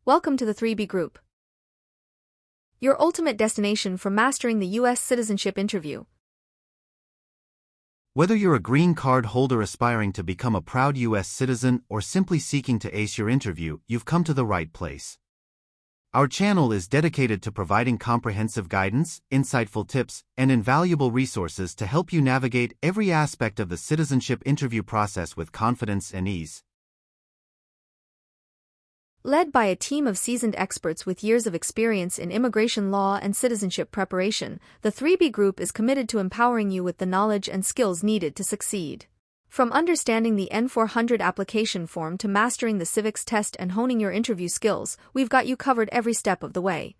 Welcome to the 3B Group, your ultimate destination for mastering the U.S. citizenship interview. Whether you're a green card holder aspiring to become a proud U.S. citizen or simply seeking to ace your interview, you've come to the right place. Our channel is dedicated to providing comprehensive guidance, insightful tips, and invaluable resources to help you navigate every aspect of the citizenship interview process with confidence and ease. Led by a team of seasoned experts with years of experience in immigration law and citizenship preparation, the 3B Group is committed to empowering you with the knowledge and skills needed to succeed. From understanding the N-400 application form to mastering the civics test and honing your interview skills, we've got you covered every step of the way.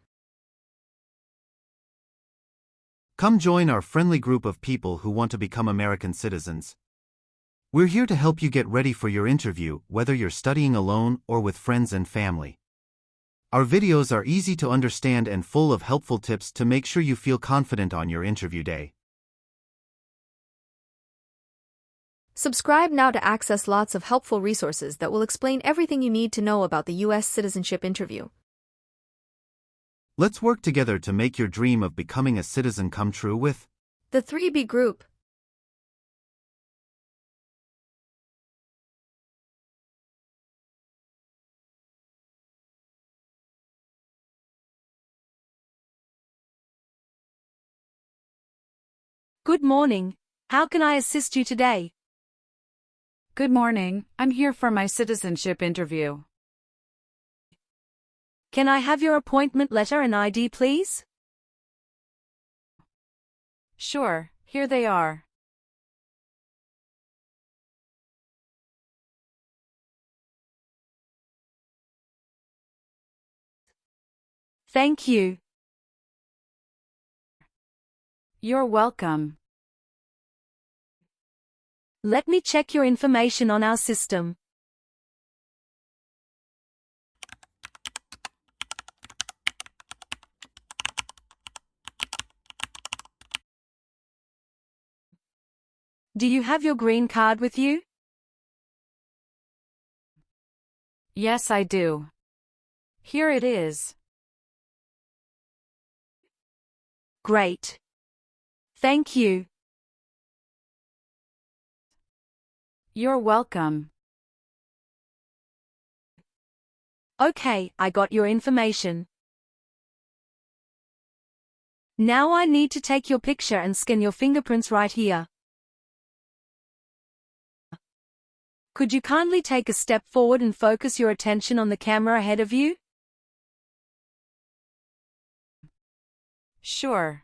Come join our friendly group of people who want to become American citizens. We're here to help you get ready for your interview, whether you're studying alone or with friends and family. Our videos are easy to understand and full of helpful tips to make sure you feel confident on your interview day. Subscribe now to access lots of helpful resources that will explain everything you need to know about the U.S. citizenship interview. Let's work together to make your dream of becoming a citizen come true with the 3B Group. Good morning. How can I assist you today? Good morning. I'm here for my citizenship interview. Can I have your appointment letter and ID, please? Sure, here they are. Thank you. You're welcome. Let me check your information on our system. Do you have your green card with you? Yes, I do. Here it is. Great. Thank you. You're welcome. Okay, I got your information. Now I need to take your picture and scan your fingerprints right here. Could you kindly take a step forward and focus your attention on the camera ahead of you? Sure.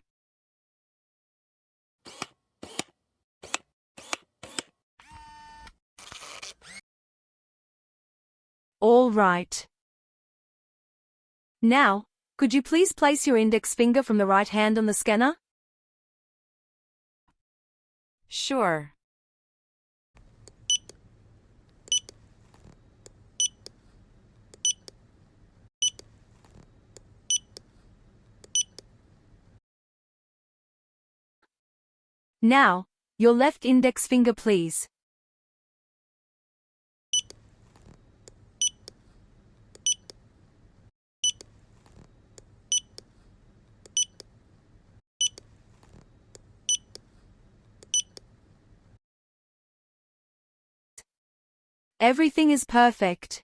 All right. Now, could you please place your index finger from the right hand on the scanner? Sure. Now, your left index finger, please. Everything is perfect.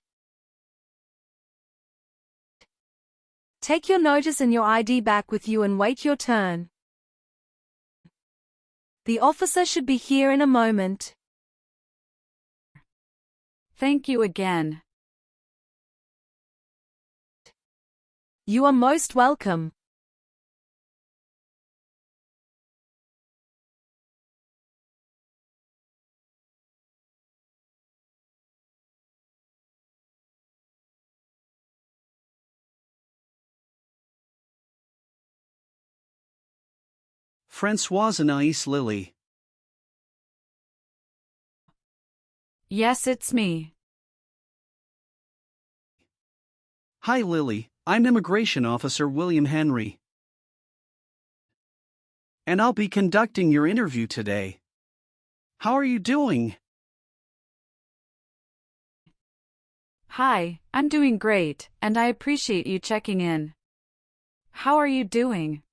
Take your notice and your ID back with you and wait your turn. The officer should be here in a moment. Thank you again. You are most welcome. Françoise Anais Lily. Yes, it's me. Hi Lily, I'm Immigration Officer William Henry. And I'll be conducting your interview today. How are you doing? Hi, I'm doing great, and I appreciate you checking in. How are you doing?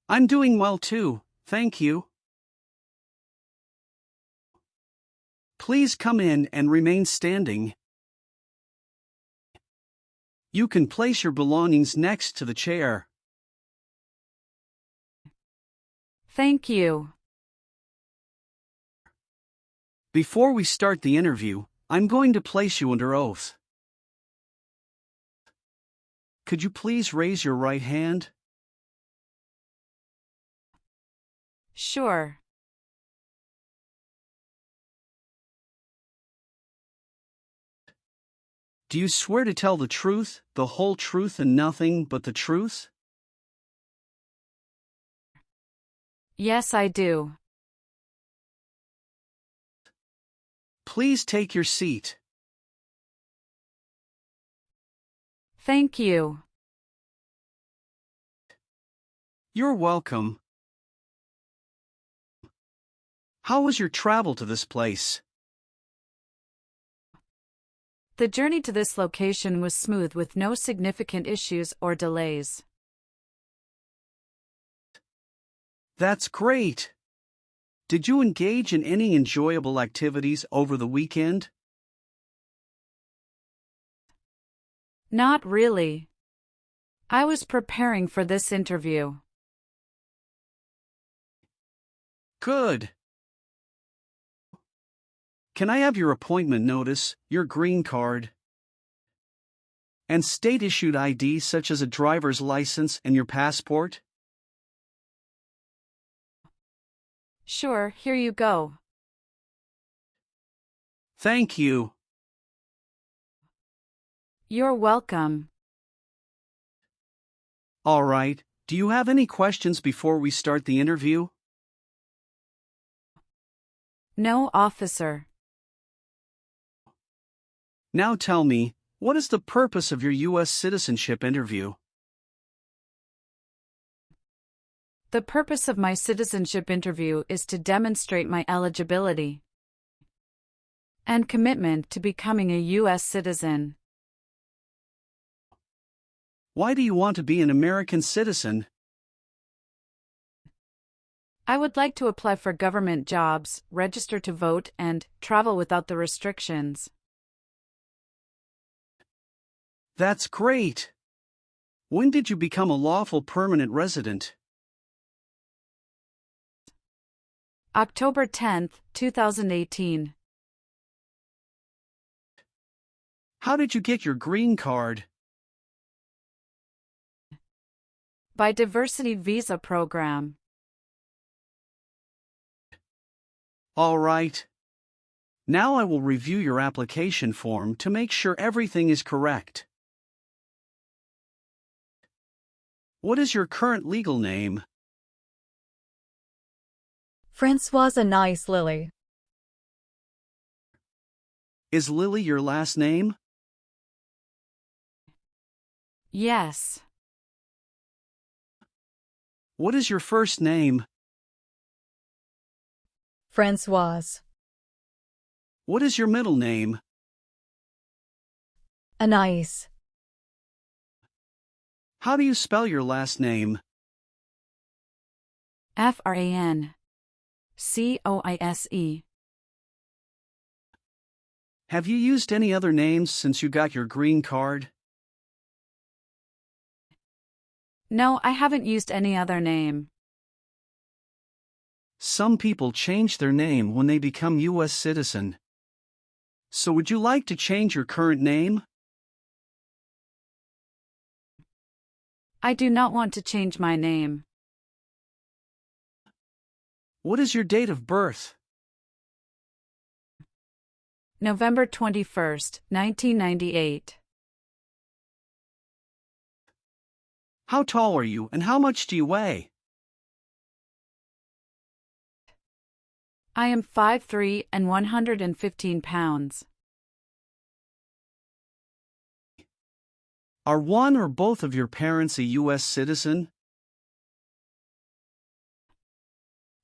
I'm doing well too, thank you. Please come in and remain standing. You can place your belongings next to the chair. Thank you. Before we start the interview, I'm going to place you under oath. Could you please raise your right hand? Sure. Do you swear to tell the truth, the whole truth and nothing but the truth? Yes, I do. Please take your seat. Thank you. You're welcome. How was your travel to this place? The journey to this location was smooth with no significant issues or delays. That's great. Did you engage in any enjoyable activities over the weekend? Not really. I was preparing for this interview. Good. Can I have your appointment notice, your green card, and state-issued ID such as a driver's license and your passport? Sure, here you go. Thank you. You're welcome. All right, do you have any questions before we start the interview? No, officer. Now tell me, what is the purpose of your U.S. citizenship interview? The purpose of my citizenship interview is to demonstrate my eligibility and commitment to becoming a U.S. citizen. Why do you want to be an American citizen? I would like to apply for government jobs, register to vote, and travel without the restrictions. That's great. When did you become a lawful permanent resident? October 10, 2018. How did you get your green card? By Diversity Visa Program. All right. Now I will review your application form to make sure everything is correct. What is your current legal name? Francoise Nice Lily. Is Lily your last name? Yes. What is your first name? Francoise. What is your middle name? Anais. How do you spell your last name? FRANCOISE. Have you used any other names since you got your green card? No, I haven't used any other name. Some people change their name when they become U.S. citizen. So would you like to change your current name? I do not want to change my name. What is your date of birth? November 21st, 1998. How tall are you and how much do you weigh? I am 5'3" and 115 pounds. Are one or both of your parents a U.S. citizen?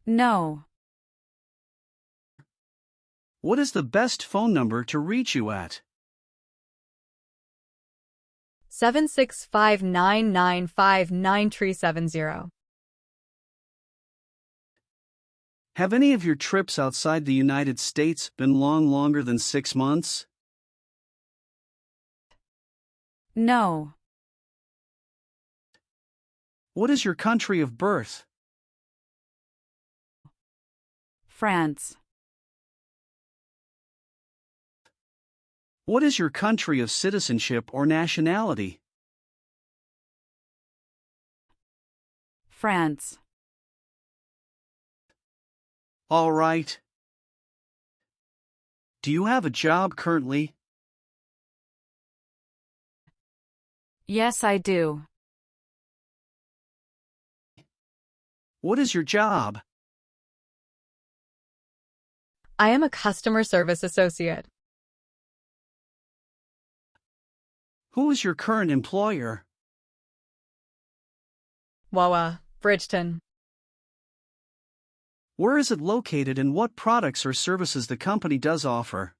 No. What is the best phone number to reach you at? 765-995-9370. Have any of your trips outside the United States been longer than 6 months? No. What is your country of birth? France. What is your country of citizenship or nationality? France. All right. Do you have a job currently? Yes, I do. What is your job? I am a customer service associate. Who is your current employer? Wawa, Bridgeton. Where is it located and what products or services the company does offer?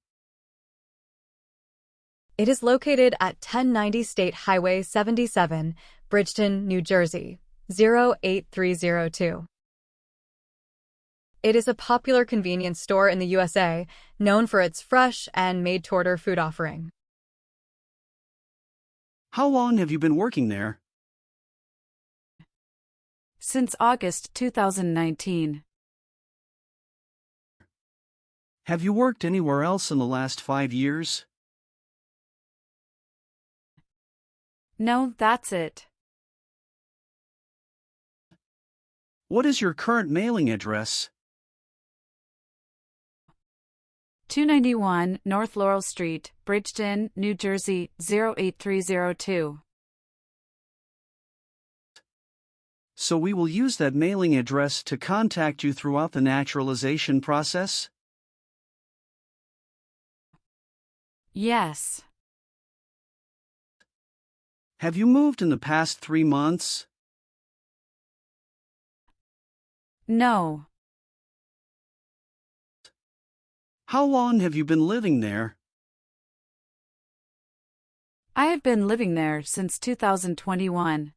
It is located at 1090 State Highway 77, Bridgeton, New Jersey, 08302. It is a popular convenience store in the USA, known for its fresh and made-to-order food offering. How long have you been working there? Since August 2019. Have you worked anywhere else in the last 5 years? No, that's it. What is your current mailing address? 291 North Laurel Street, Bridgeton, New Jersey, 08302. So we will use that mailing address to contact you throughout the naturalization process? Yes. Have you moved in the past 3 months? No. How long have you been living there? I have been living there since 2021.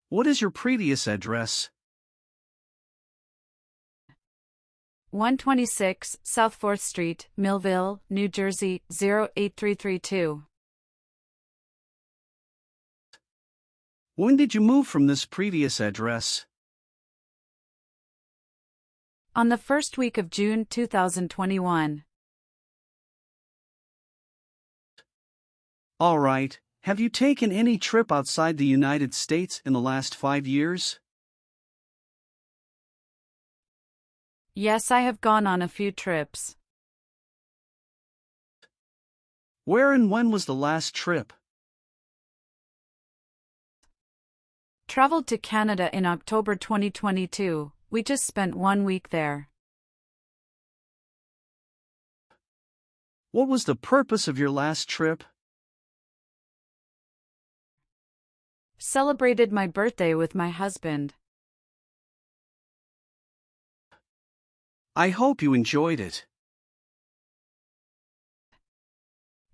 What is your previous address? 126 South 4th Street, Millville, New Jersey, 08332. When did you move from this previous address? On the first week of June 2021. All right. Have you taken any trip outside the United States in the last 5 years? Yes, I have gone on a few trips. Where and when was the last trip? Traveled to Canada in October 2022. We just spent 1 week there. What was the purpose of your last trip? Celebrated my birthday with my husband. I hope you enjoyed it.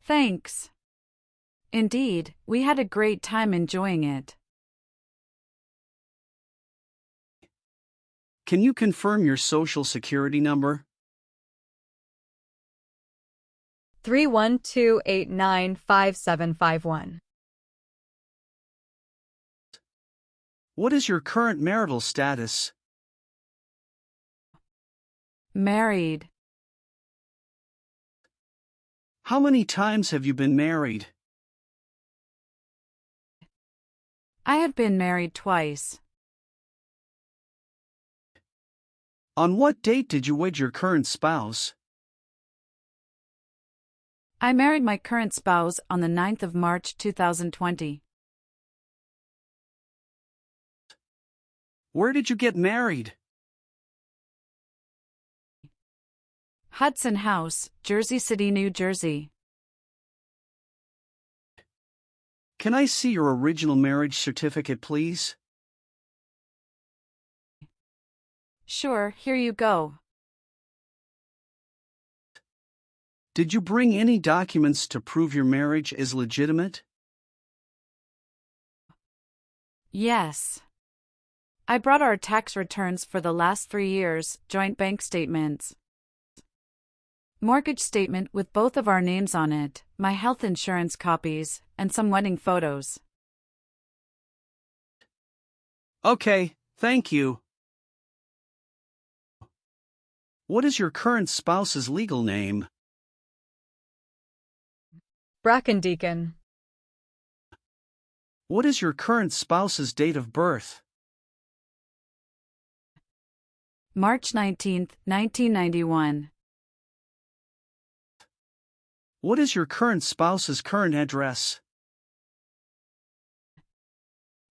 Thanks. Indeed, we had a great time enjoying it. Can you confirm your social security number? 312895751. What is your current marital status? Married. How many times have you been married? I have been married twice. On what date did you wed your current spouse? I married my current spouse on the 9th of March 2020. Where did you get married? Hudson House, Jersey City, New Jersey. Can I see your original marriage certificate, please? Sure, here you go. Did you bring any documents to prove your marriage is legitimate? Yes. I brought our tax returns for the last 3 years, joint bank statements, mortgage statement with both of our names on it, my health insurance copies, and some wedding photos. Okay, thank you. What is your current spouse's legal name? Brackendeacon. What is your current spouse's date of birth? March 19, 1991. What is your current spouse's current address?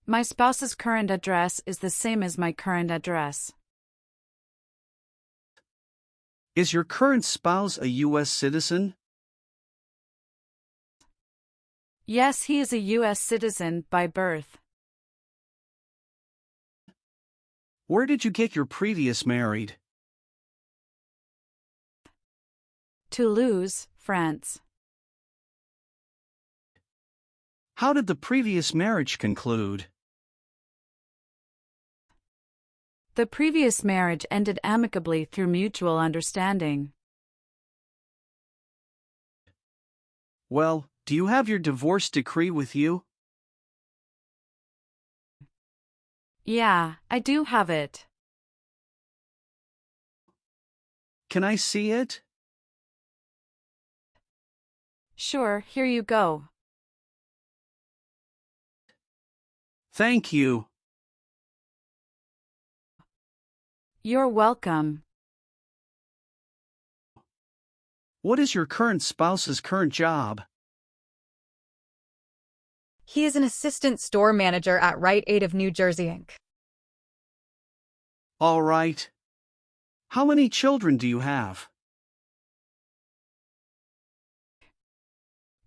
My spouse's current address is the same as my current address. Is your current spouse a U.S. citizen? Yes, he is a U.S. citizen by birth. Where did you get your previous married? Toulouse, France. How did the previous marriage conclude? The previous marriage ended amicably through mutual understanding. Well, do you have your divorce decree with you? Yeah, I do have it. Can I see it? Sure, here you go. Thank you. You're welcome. What is your current spouse's current job? He is an assistant store manager at Rite Aid of New Jersey, Inc. All right. How many children do you have?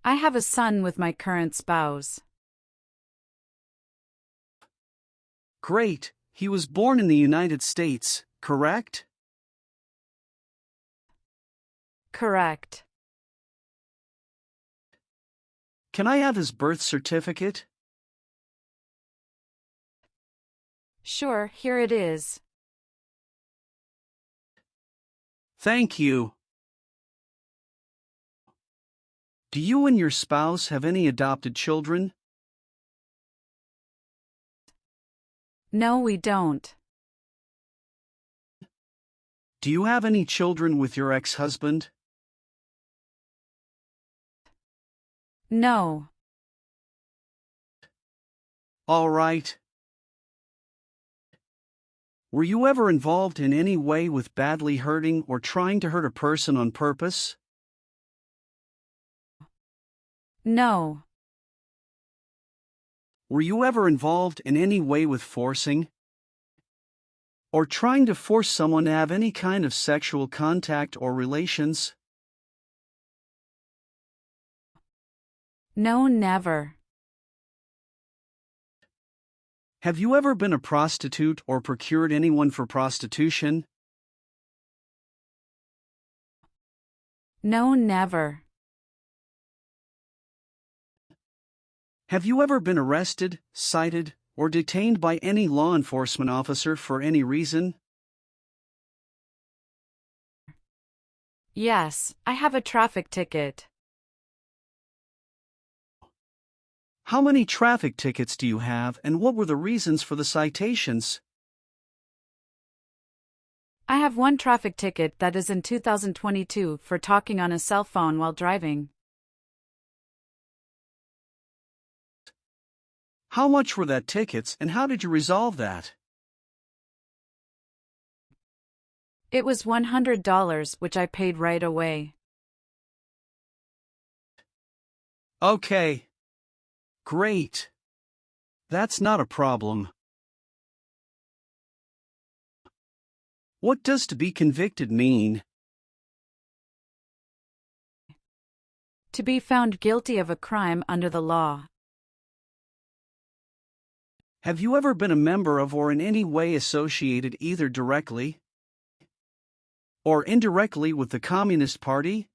I have a son with my current spouse. Great. He was born in the United States, correct? Correct. Can I have his birth certificate? Sure, here it is. Thank you. Do you and your spouse have any adopted children? No, we don't. Do you have any children with your ex-husband? No. All right. Were you ever involved in any way with badly hurting or trying to hurt a person on purpose? No. Were you ever involved in any way with forcing? Or trying to force someone to have any kind of sexual contact or relations? No, never. Have you ever been a prostitute or procured anyone for prostitution? No, never. Have you ever been arrested, cited, or detained by any law enforcement officer for any reason? Yes, I have a traffic ticket. How many traffic tickets do you have, and what were the reasons for the citations? I have one traffic ticket that is in 2022 for talking on a cell phone while driving. How much were that tickets, and how did you resolve that? It was $100, which I paid right away. Okay. Great. That's not a problem. What does to be convicted mean? To be found guilty of a crime under the law. Have you ever been a member of or in any way associated either directly, or indirectly with the Communist Party?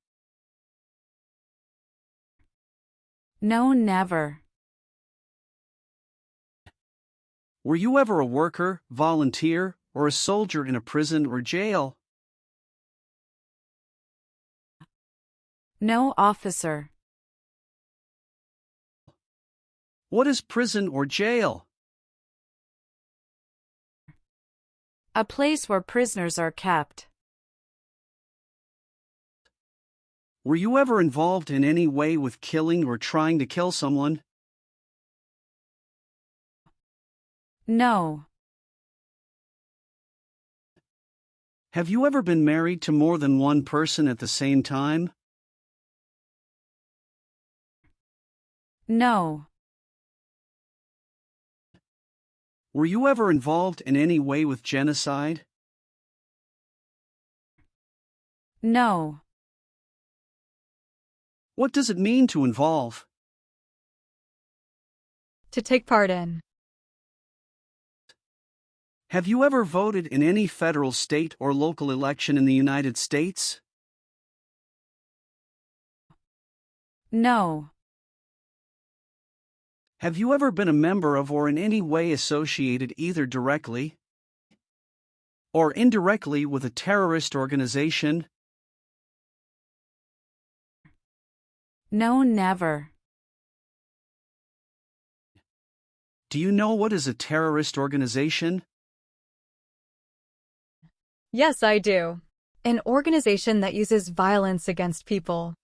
No, never. Were you ever a worker, volunteer, or a soldier in a prison or jail? No, officer. What is prison or jail? A place where prisoners are kept. Were you ever involved in any way with killing or trying to kill someone? No. Have you ever been married to more than one person at the same time? No. Were you ever involved in any way with genocide? No. What does it mean to involve? To take part in. Have you ever voted in any federal, state, or local election in the United States? No. Have you ever been a member of or in any way associated either directly or indirectly with a terrorist organization? No, never. Do you know what is a terrorist organization? Yes, I do. An organization that uses violence against people.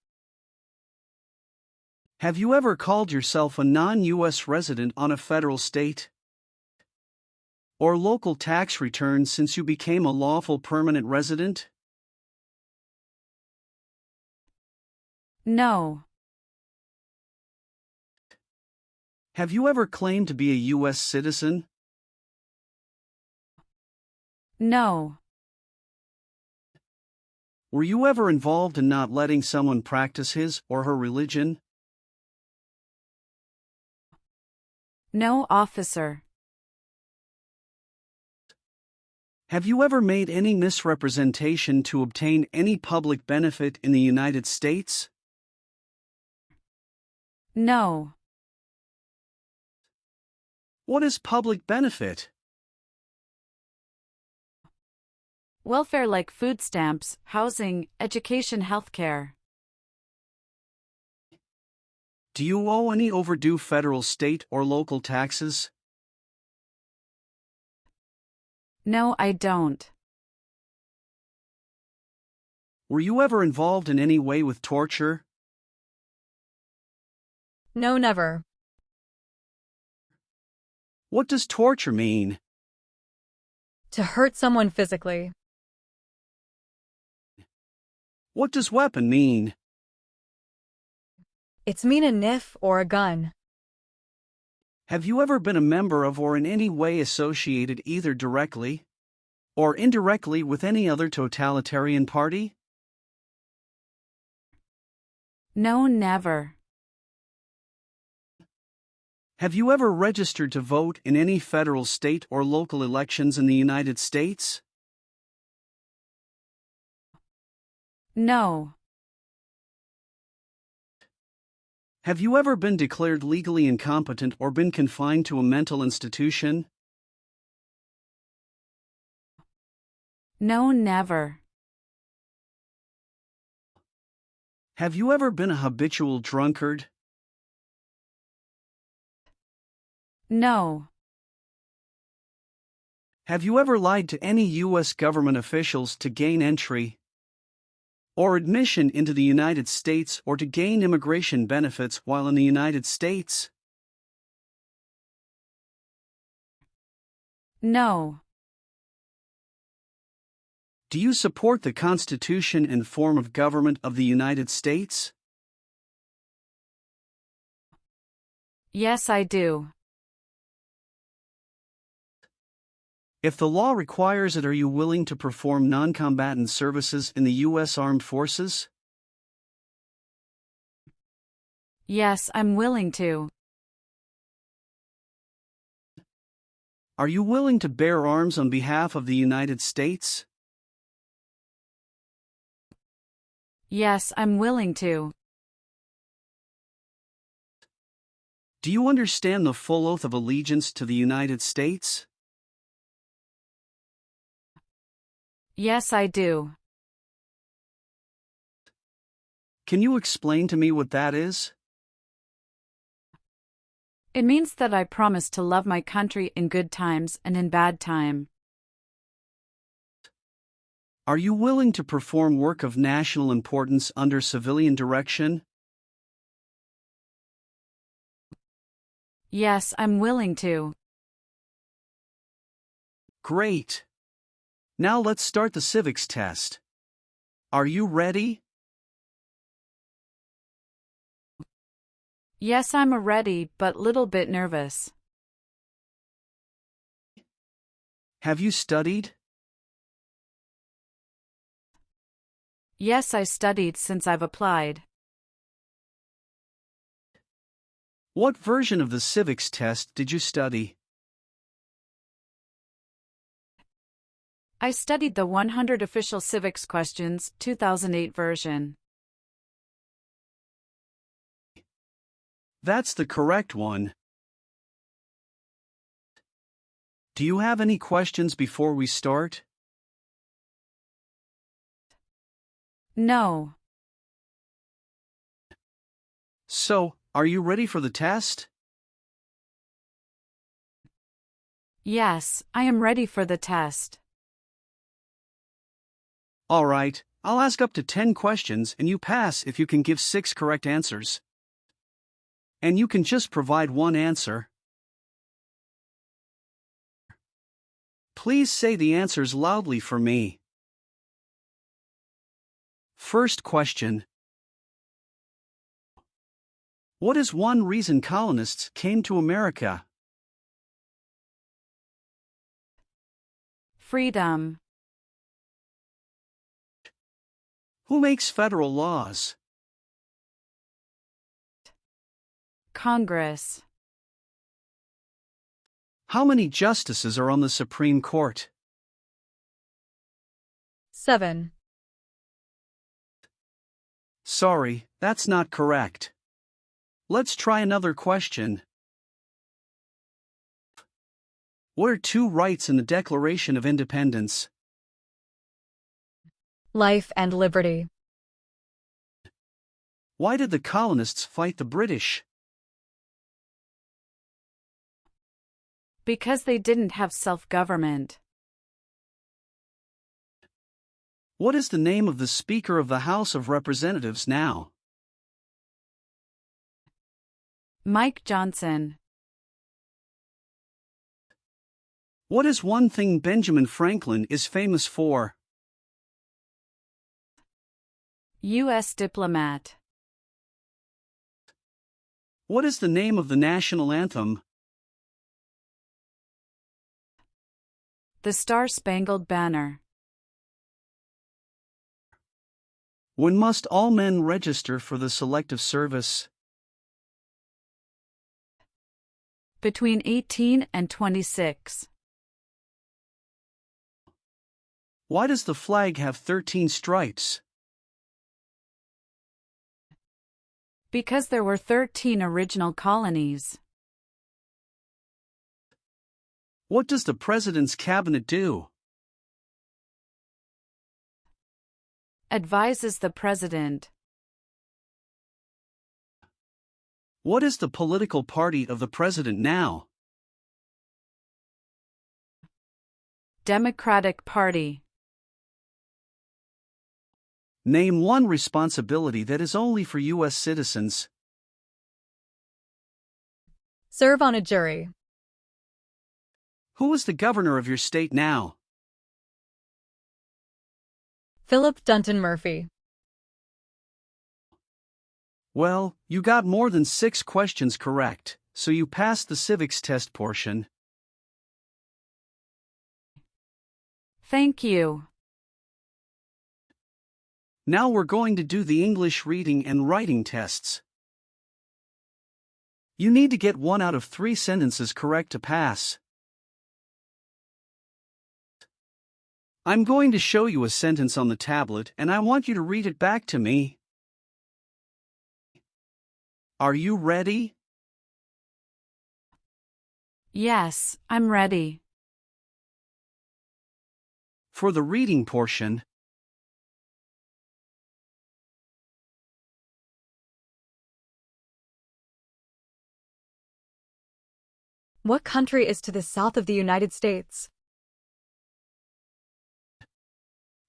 Have you ever called yourself a non-U.S. resident on a federal, state, or local tax return since you became a lawful permanent resident? No. Have you ever claimed to be a U.S. citizen? No. Were you ever involved in not letting someone practice his or her religion? No, officer. Have you ever made any misrepresentation to obtain any public benefit in the United States? No. What is public benefit? Welfare like food stamps, housing, education, healthcare. Do you owe any overdue federal, state, or local taxes? No, I don't. Were you ever involved in any way with torture? No, never. What does torture mean? To hurt someone physically. What does weapon mean? It's mean a knife or a gun. Have you ever been a member of or in any way associated either directly or indirectly with any other totalitarian party? No, never. Have you ever registered to vote in any federal, state, or local elections in the United States? No. Have you ever been declared legally incompetent or been confined to a mental institution? No, never. Have you ever been a habitual drunkard? No. Have you ever lied to any U.S. government officials to gain entry or admission into the United States or to gain immigration benefits while in the United States? No. Do you support the Constitution and form of government of the United States? Yes, I do. If the law requires it, are you willing to perform non-combatant services in the U.S. Armed Forces? Yes, I'm willing to. Are you willing to bear arms on behalf of the United States? Yes, I'm willing to. Do you understand the full oath of allegiance to the United States? Yes, I do. Can you explain to me what that is? It means that I promise to love my country in good times and in bad time. Are you willing to perform work of national importance under civilian direction? Yes, I'm willing to. Great. Now let's start the civics test. Are you ready? Yes, I'm ready, but little bit nervous. Have you studied? Yes, I studied since I've applied. What version of the civics test did you study? I studied the 100 Official Civics Questions, 2008 version. That's the correct one. Do you have any questions before we start? No. So, are you ready for the test? Yes, I am ready for the test. Alright, I'll ask up to 10 questions and you pass if you can give 6 correct answers. And you can just provide one answer. Please say the answers loudly for me. First question. What is one reason colonists came to America? Freedom. Who makes federal laws? Congress. How many justices are on the Supreme Court? 7. Sorry, that's not correct. Let's try another question. What are 2 rights in the Declaration of Independence? Life and liberty. Why did the colonists fight the British? Because they didn't have self-government. What is the name of the Speaker of the House of Representatives now? Mike Johnson. What is one thing Benjamin Franklin is famous for? U.S. diplomat. What is the name of the national anthem? The Star-Spangled Banner. When must all men register for the Selective Service? Between 18 and 26. Why does the flag have 13 stripes? Because there were 13 original colonies. What does the President's Cabinet do? Advises the President. What is the political party of the President now? Democratic Party. Name one responsibility that is only for U.S. citizens. Serve on a jury. Who is the governor of your state now? Philip Dunton Murphy. Well, you got more than 6 questions correct, so you passed the civics test portion. Thank you. Now we're going to do the English reading and writing tests. You need to get 1 out of 3 sentences correct to pass. I'm going to show you a sentence on the tablet and I want you to read it back to me. Are you ready? Yes, I'm ready. For the reading portion, What country is to the south of the United States?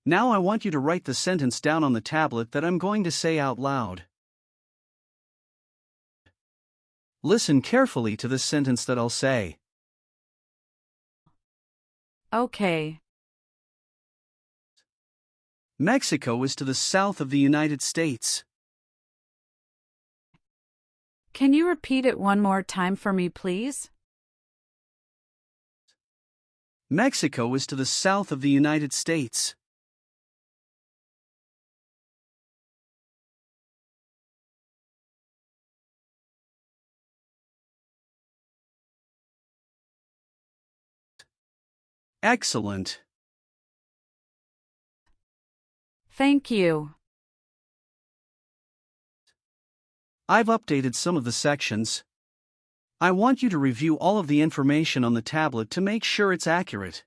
now I want you to write the sentence down on the tablet that I'm going to say out loud. Listen carefully to this sentence that I'll say. Okay. Mexico is to the south of the United States. Can you repeat it one more time for me, please? Mexico is to the south of the United States. Excellent. Thank you. I've updated some of the sections. I want you to review all of the information on the tablet to make sure it's accurate.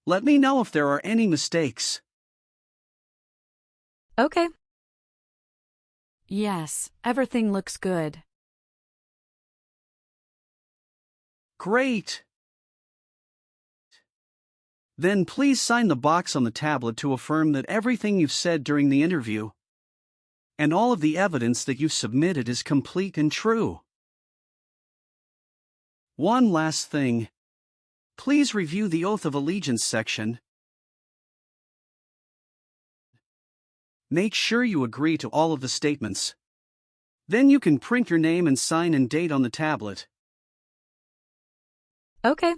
Let me know if there are any mistakes. Okay. Yes, everything looks good. Great! Then please sign the box on the tablet to affirm that everything you've said during the interview and all of the evidence that you've submitted is complete and true. One last thing. Please review the Oath of Allegiance section. Make sure you agree to all of the statements. Then you can print your name and sign and date on the tablet. Okay.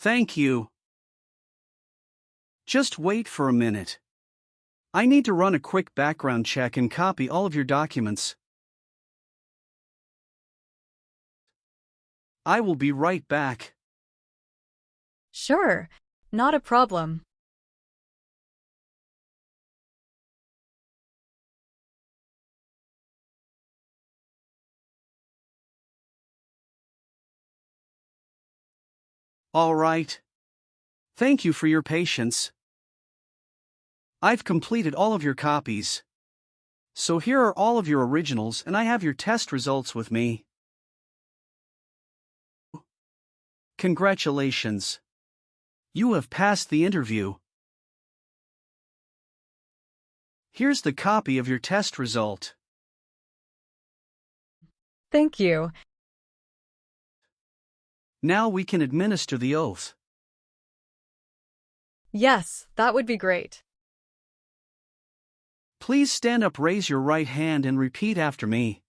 Thank you. Just wait for a minute. I need to run a quick background check and copy all of your documents. I will be right back. Sure. Not a problem. All right. Thank you for your patience. I've completed all of your copies. So here are all of your originals and I have your test results with me. Congratulations. You have passed the interview. Here's the copy of your test result. Thank you. Now we can administer the oath. Yes, that would be great. Please stand up, raise your right hand and repeat after me.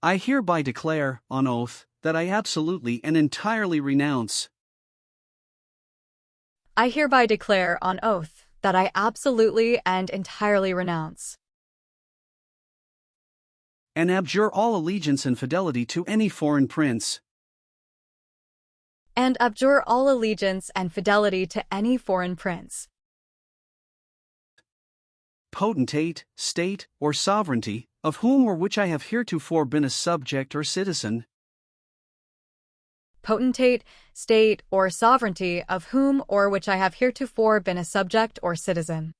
I hereby declare, on oath, that I absolutely and entirely renounce. I hereby declare on oath that I absolutely and entirely renounce And abjure all allegiance and fidelity to any foreign prince, and abjure all allegiance and fidelity to any foreign prince, potentate, state, or sovereignty, of whom or which I have heretofore been a subject or citizen, potentate, state, or sovereignty of whom or which I have heretofore been a subject or citizen,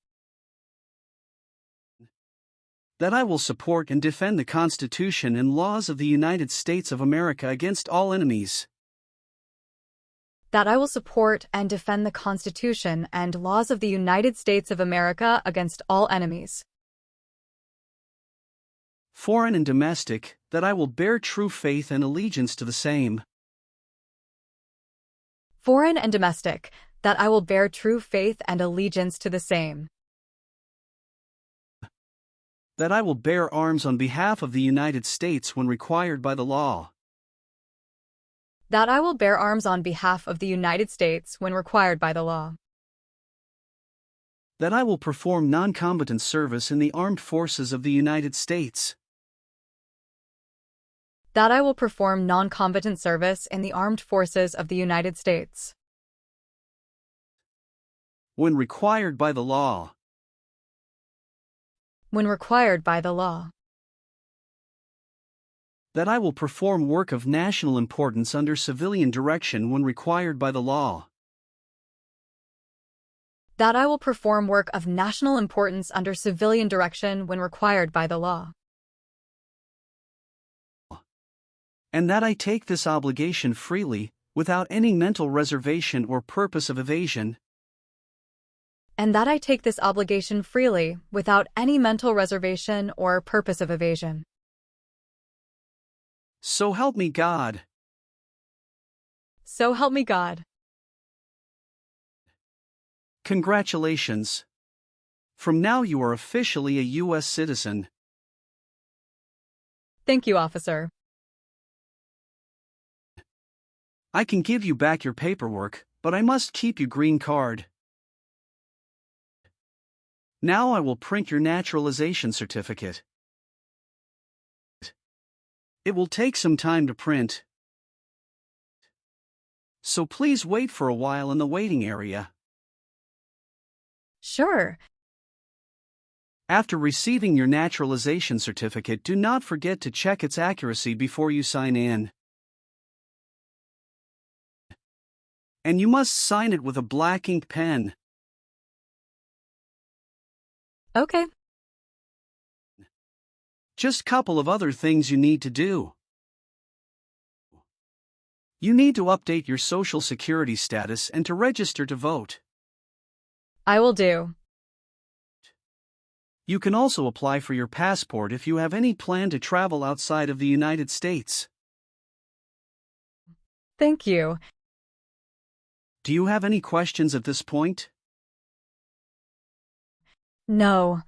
that I will support and defend the Constitution and laws of the United States of America against all enemies, that I will support and defend the Constitution and laws of the United States of America against all enemies, foreign and domestic, that I will bear true faith and allegiance to the same, foreign and domestic, that I will bear true faith and allegiance to the same, that I will bear arms on behalf of the United States when required by the law, That I will bear arms on behalf of the United States when required by the law. That I will perform non-combatant service in the armed forces of the United States. That I will perform non-combatant service in the armed forces of the United States. When required by the law. When required by the law. That I will perform work of national importance under civilian direction when required by the law. That I will perform work of national importance under civilian direction when required by the law. And that I take this obligation freely, without any mental reservation or purpose of evasion. And that I take this obligation freely, without any mental reservation or purpose of evasion. So help me God. So help me God. Congratulations. From now you are officially a U.S. citizen. Thank you, officer. I can give you back your paperwork, but I must keep your green card. Now I will print your naturalization certificate. It will take some time to print. So please wait for a while in the waiting area. Sure. After receiving your naturalization certificate, do not forget to check its accuracy before you sign in. And you must sign it with a black ink pen. Okay. Just a couple of other things you need to do. You need to update your social security status and to register to vote. I will do. You can also apply for your passport if you have any plan to travel outside of the United States. Thank you. Do you have any questions at this point? No,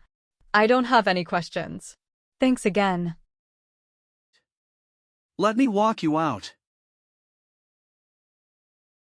I don't have any questions. Thanks again. Let me walk you out.